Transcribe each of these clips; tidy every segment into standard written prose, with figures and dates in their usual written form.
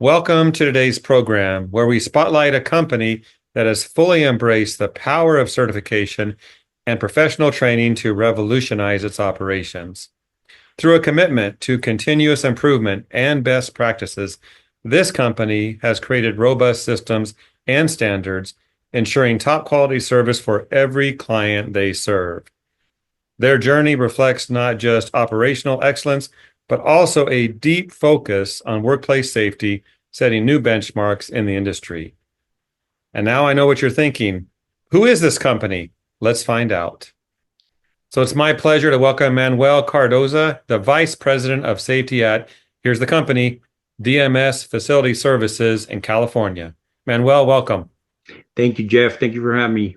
Welcome to today's program, where we spotlight a company that has fully embraced the power of certification and professional training to revolutionize its operations. Through a commitment to continuous improvement and best practices, this company has created robust systems and standards, ensuring top quality service for every client they serve. Their journey reflects not just operational excellence, but also a deep focus on workplace safety, setting new benchmarks in the industry. And now I know what you're thinking. Who is this company? Let's find out. So it's my pleasure to welcome Manuel Cardoza, the Vice President of Safety at, here's the company, DMS Facility Services in California. Manuel, welcome. Thank you, Jeff. Thank you for having me.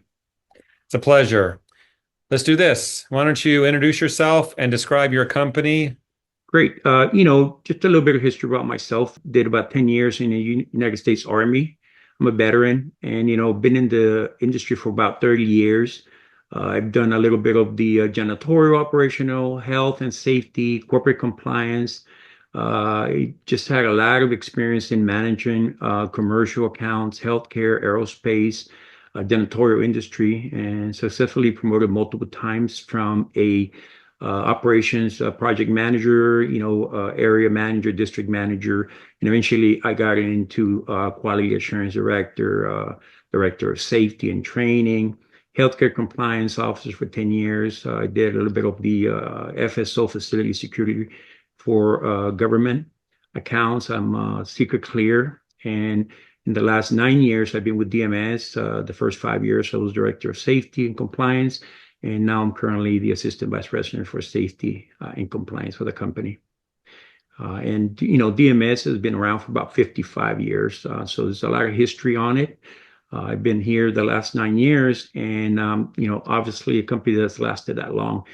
It's a pleasure. Let's do this. Why don't you introduce yourself and describe your company? Great. Just a little bit of history about myself. Did about 10 years in the United States Army. I'm a veteran and, been in the industry for about 30 years. I've done a little bit of the janitorial, operational, health and safety, corporate compliance. I just had a lot of experience in managing commercial accounts, healthcare, aerospace, janitorial industry, and successfully promoted multiple times from a operations project manager, area manager, district manager, and eventually I got into quality assurance director, director of safety and training, healthcare compliance officer for 10 years. I did a little bit of the FSO, facility security for government accounts. I'm secret clear, and in the last 9 years, I've been with DMS. The first 5 years, I was director of safety and compliance. And now I'm currently the assistant vice president for safety and compliance for the company. DMS has been around for about 55 years. So there's a lot of history on it. I've been here the last 9 years, and obviously a company that's lasted that long,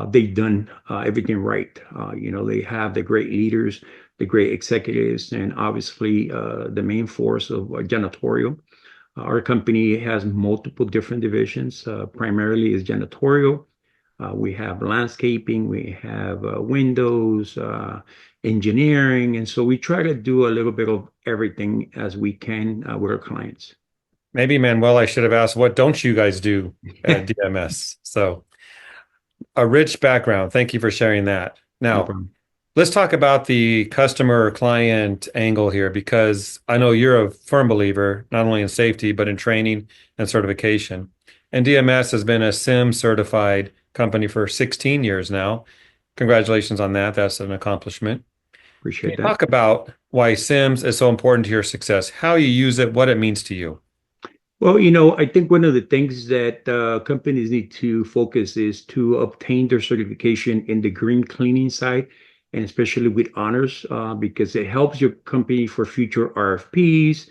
they've done everything right. They have the great leaders, the great executives, and obviously the main force of janitorial. Our company has multiple different divisions. Primarily is janitorial. We have landscaping, we have windows, engineering, and so we try to do a little bit of everything as we can with our clients. Maybe, Manuel, I should have asked, what don't you guys do at DMS? So a rich background. Thank you for sharing that. No Now, problem. let's talk about the customer client angle here, because I know you're a firm believer, not only in safety, but in training and certification. And DMS has been a CIMS certified company for 16 years now. Congratulations on that. That's an accomplishment. Can Appreciate you that. talk about why CIMS is so important to your success, how you use it, what it means to you? Well, I think one of the things that companies need to focus is to obtain their certification in the green cleaning side, and especially with honors, because it helps your company for future RFPs.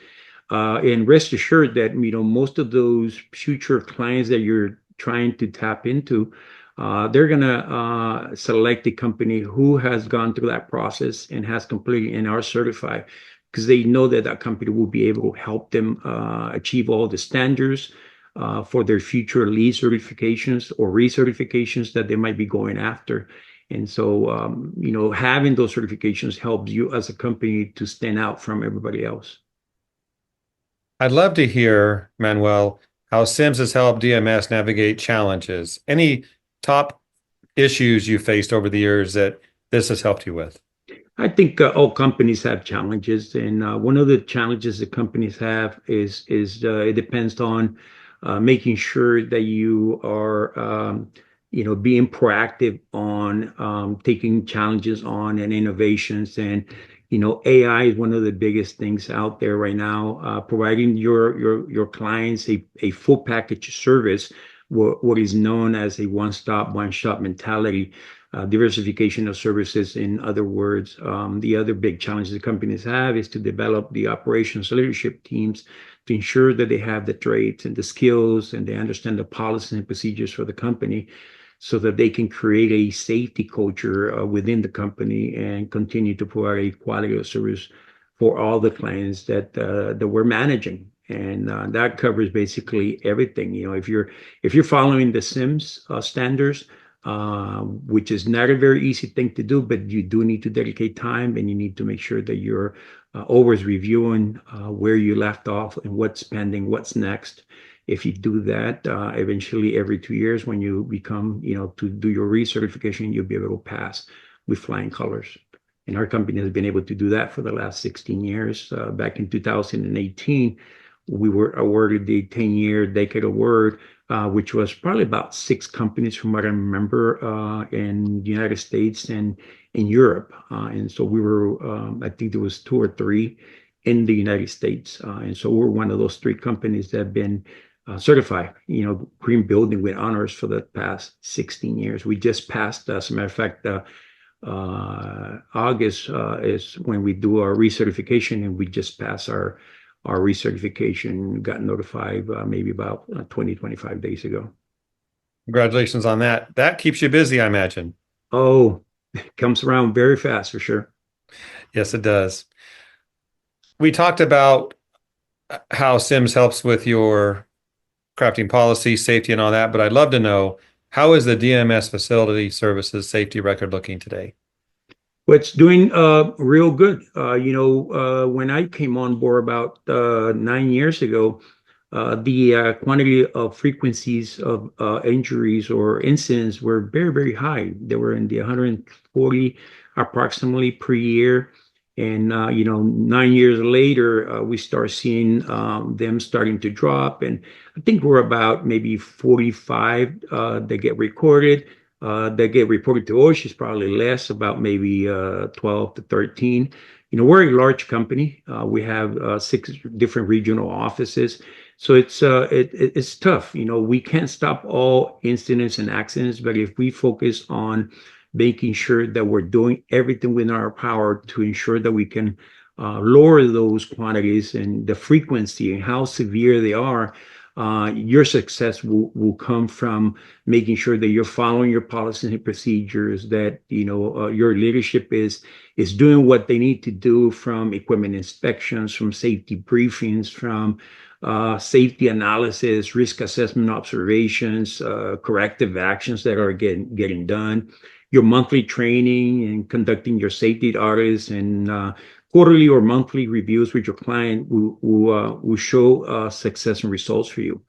And rest assured that, most of those future clients that you're trying to tap into, they're going to select a company who has gone through that process and has completely and are certified, because they know that that company will be able to help them achieve all the standards for their future lead certifications or recertifications that they might be going after. And so, having those certifications helps you as a company to stand out from everybody else. I'd love to hear, Manuel, how CIMS has helped DMS navigate challenges. Any top issues you faced over the years that this has helped you with? I think all companies have challenges, and one of the challenges that companies have is it depends on making sure that you are being proactive on taking challenges on and innovations. And AI is one of the biggest things out there right now, providing your clients a full package service, what is known as a one-stop, one-shop mentality. Diversification of services, in other words. The other big challenge the companies have is to develop the operations leadership teams to ensure that they have the traits and the skills and they understand the policies and procedures for the company, so that they can create a safety culture within the company and continue to provide a quality of service for all the clients that we're managing. And that covers basically everything. If you're following the CIMS standards, which is not a very easy thing to do, but you do need to dedicate time and you need to make sure that you're always reviewing where you left off and what's pending, what's next. If you do that, eventually every 2 years when you become, to do your recertification, you'll be able to pass with flying colors. And our company has been able to do that for the last 16 years. Back in 2018, we were awarded the 10-year Decade Award, which was probably about 6 companies from what I remember in the United States and in Europe. And so we were, I think there was 2 or 3 in the United States. And so we're one of those 3 companies that have been certified, green building with honors for the past 16 years. We just passed, as a matter of fact, August is when we do our recertification, and we just passed our recertification, got notified maybe about 20, 25 days ago. Congratulations on that. That keeps you busy, I imagine. Oh, it comes around very fast for sure. Yes, it does. We talked about how CIMS helps with your crafting policy, safety, and all that, but I'd love to know, how is the DMS facility services safety record looking today? Well, it's doing real good. When I came on board about 9 years ago, the quantity of frequencies of injuries or incidents were very, very high. They were in the 140 approximately per year. And 9 years later, we start seeing them starting to drop. And I think we're about maybe 45 that get recorded. That get reported to OSHA is probably less, about maybe 12 to 13. We're a large company. We have 6 different regional offices. So it's tough. We can't stop all incidents and accidents, but if we focus on making sure that we're doing everything within our power to ensure that we can lower those quantities and the frequency and how severe they are, your success will come from making sure that you're following your policies and procedures, that your leadership is doing what they need to do, from equipment inspections, from safety briefings, from safety analysis, risk assessment observations, corrective actions that are getting done, your monthly training and conducting your safety audits, and quarterly or monthly reviews with your client will show success and results for you,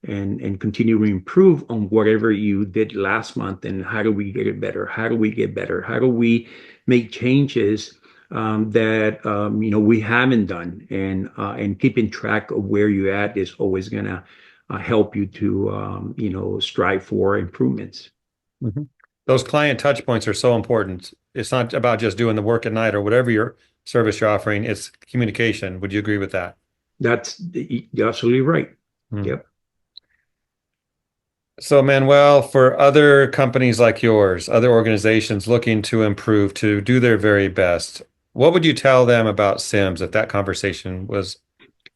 and continue to improve on whatever you did last month. And how do we get it better? How do we get better? How do we make changes that we haven't done? And keeping track of where you're at is always gonna help you to strive for improvements. Mhm. Those client touch points are so important. It's not about just doing the work at night or whatever your service you're offering. It's communication. Would you agree with that? You're absolutely right. Hmm. Yep. So, Manuel, for other companies like yours, other organizations looking to improve, to do their very best, what would you tell them about CIMS if that conversation was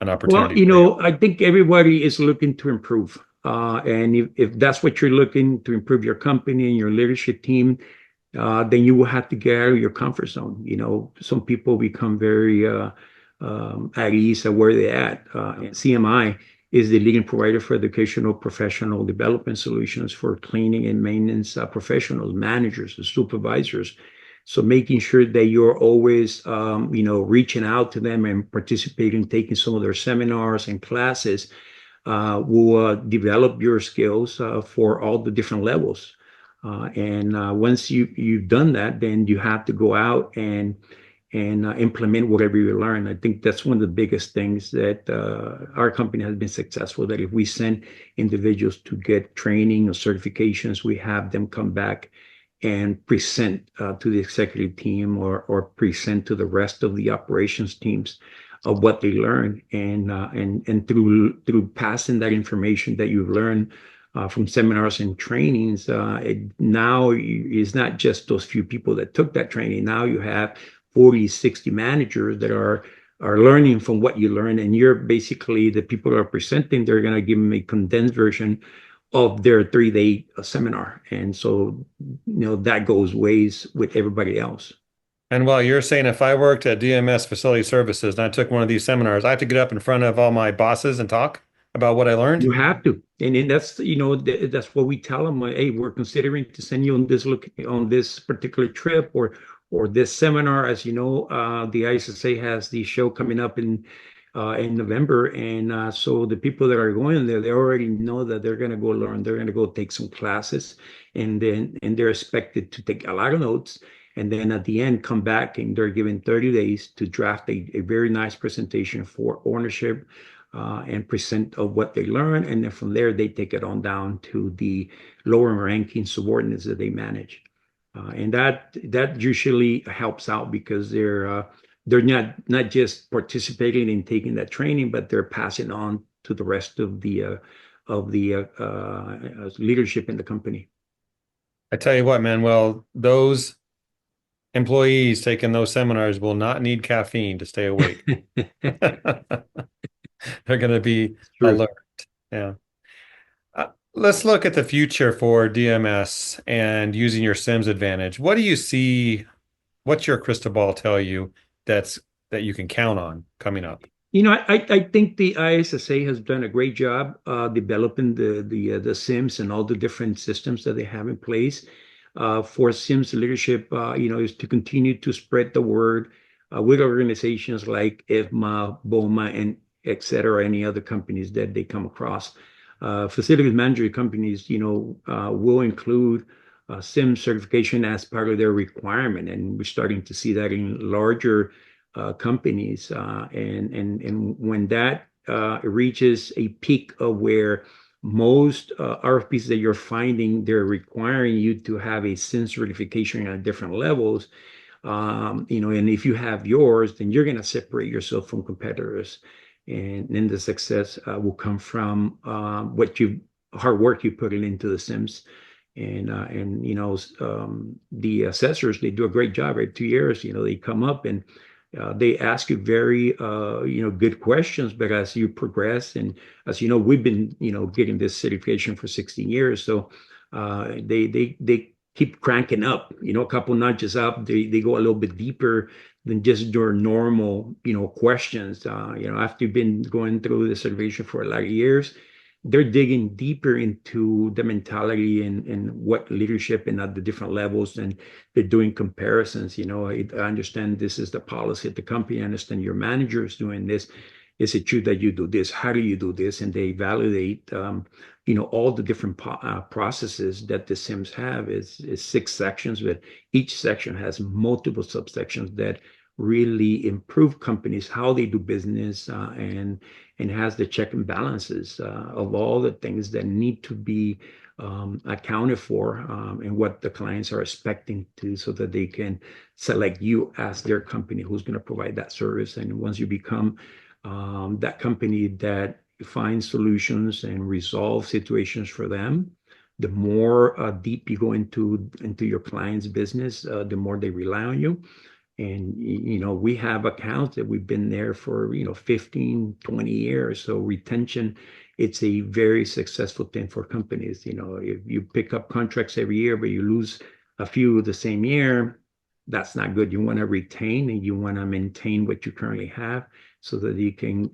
an Well, opportunity for you? I think everybody is looking to improve. And if that's what you're looking to improve your company and your leadership team, then you will have to get out of your comfort zone. Some people become very at ease at where they're at. And CMI is the leading provider for educational professional development solutions for cleaning and maintenance professionals, managers, and supervisors. So making sure that you're always, reaching out to them and participating, taking some of their seminars and classes will develop your skills for all the different levels. And once you've done that, then you have to go out and implement whatever you learn. I think that's one of the biggest things that our company has been successful, that if we send individuals to get training or certifications, we have them come back and present to the executive team or present to the rest of the operations teams of what they learned. And through passing that information that you've learned from seminars and trainings, now it's not just those few people that took that training. Now you have 40, 60 managers that are learning from what you learned, and you're basically the people that are presenting. They're going to give them a condensed version of their 3-day seminar, and so that goes ways with everybody else. And while you're saying, if I worked at DMS Facility Services and I took one of these seminars, I have to get up in front of all my bosses and talk about what I learned? You have to, and then that's what we tell them. Hey, we're considering to send you on this particular trip, or or this seminar. As you know, the ISSA has the show coming up in November, and so the people that are going there, they already know that they're going to go learn. They're going to go take some classes, and they're expected to take a lot of notes. And then at the end, come back and they're given 30 days to draft a very nice presentation for ownership and present of what they learn. And then from there, they take it on down to the lower ranking subordinates that they manage. And that usually helps out because they're not just participating in taking that training, but they're passing on to the rest of the leadership in the company. I tell you what, Manuel, those employees taking those seminars will not need caffeine to stay awake. They're going to be True. alert. Yeah. Let's look at the future for DMS and using your CIMS advantage. What do you see? What's your crystal ball tell you that you can count on coming up? I think the ISSA has done a great job developing the CIMS and all the different systems that they have in place. For CIMS leadership, is to continue to spread the word with organizations like IFMA, BOMA, and et cetera, any other companies that they come across. Facilities management companies, will include CIMS certification as part of their requirement, and we're starting to see that in larger companies. And when that reaches a peak of where most RFPs that you're finding, they're requiring you to have a CIMS certification at different levels. And if you have yours, then you're going to separate yourself from competitors. And then the success will come from hard work you put into the CIMS. The assessors, they do a great job every 2 years. They come up and they ask you very, good questions, but as you progress, and as you know, we've been, getting this certification for 16 years. So they keep cranking up, a couple notches up. They go a little bit deeper than just your normal, questions. After you've been going through the certification for a lot of years, they're digging deeper into the mentality and what leadership and at the different levels, and they're doing comparisons. I understand this is the policy at the company. I understand your manager is doing this. Is it true that you do this? How do you do this? And they validate, all the different processes that the CIMS have. Is 6 sections, but each section has multiple subsections that really improve companies, how they do business, and has the check and balances of all the things that need to be accounted for, and what the clients are expecting to, so that they can select you as their company who's going to provide that service. And once you become that company that finds solutions and resolve situations for them, the more deep you go into your client's business, the more they rely on you. And, we have accounts that we've been there for, 15, 20 years. So retention, it's a very successful thing for companies. If you pick up contracts every year, but you lose a few the same year, that's not good. You want to retain and you want to maintain what you currently have, so that you can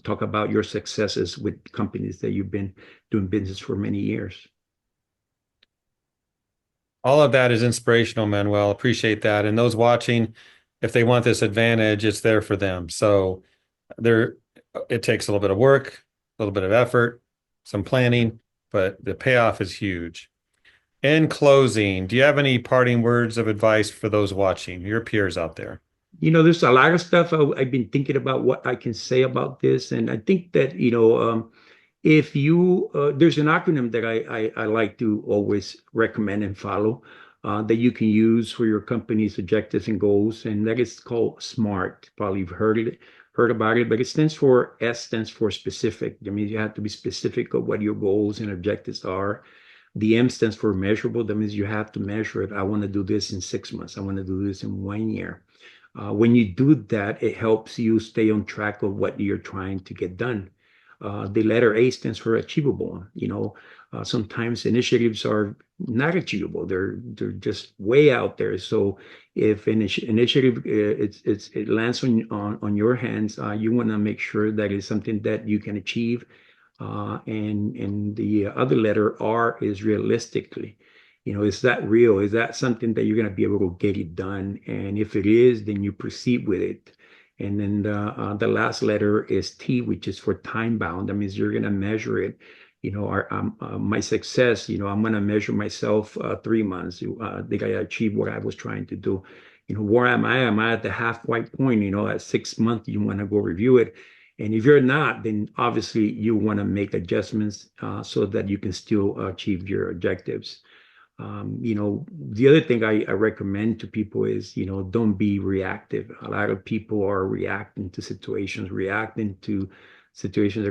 talk about your successes with companies that you've been doing business for many years. All of that is inspirational, Manuel. Appreciate that. And those watching, if they want this advantage, it's there for them. So there, it takes a little bit of work, a little bit of effort, some planning, but the payoff is huge. In closing, do you have any parting words of advice for those watching, your peers out there? There's a lot of stuff I've been thinking about what I can say about this. And I think that, if you, there's an acronym that I like to always recommend and follow, that you can use for your company's objectives and goals. And that is called SMART. Probably you've heard about it, but it stands for, S stands for specific. That means you have to be specific of what your goals and objectives are. The M stands for measurable. That means you have to measure it. I want to do this in 6 months. I want to do this in 1 year. When you do that, it helps you stay on track of what you're trying to get done. The letter A stands for achievable. Sometimes initiatives are not achievable. They're just way out there. So if an initiative it lands on your hands, you want to make sure that it's something that you can achieve. And the other letter R is realistically. Is that real? Is that something that you're going to be able to get it done? And if it is, then you proceed with it. And then the last letter is T, which is for time bound. That means you're going to measure it. My success, I'm going to measure myself 3 months. Did I achieve what I was trying to do? Where am I? Am I at the halfway point? At 6 months, you want to go review it. And if you're not, then obviously you want to make adjustments so that you can still achieve your objectives. The other thing I recommend to people is, don't be reactive. A lot of people are reacting to situations that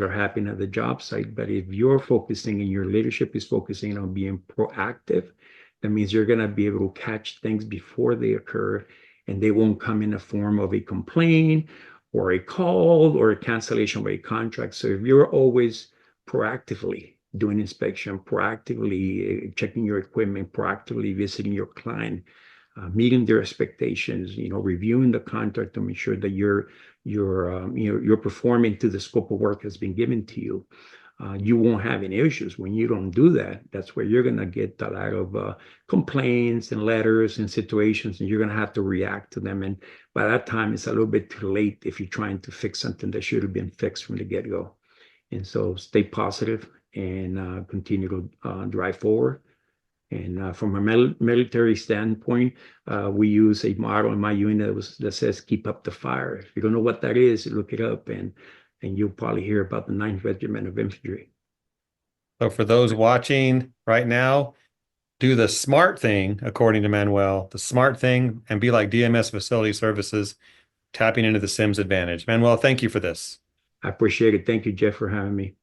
are happening at the job site. But if you're focusing and your leadership is focusing on being proactive, that means you're going to be able to catch things before they occur, and they won't come in the form of a complaint or a call or a cancellation of a contract. So if you're always proactively doing inspection, proactively checking your equipment, proactively visiting your client, meeting their expectations, reviewing the contract to make sure that you're performing to the scope of work that's been given to you. You won't have any issues. When you don't do that, that's where you're going to get a lot of complaints and letters and situations, and you're going to have to react to them. And by that time, it's a little bit too late if you're trying to fix something that should have been fixed from the get-go. And so stay positive and continue to drive forward. And from a military standpoint, we use a model in my unit that says keep up the fire. If you don't know what that is, look it up, and you'll probably hear about the 9th Regiment of Infantry. So for those watching right now, do the smart thing, according to Manuel, the smart thing, and be like DMS Facility Services, tapping into the CIMS advantage. Manuel, thank you for this. I appreciate it. Thank you, Jeff, for having me.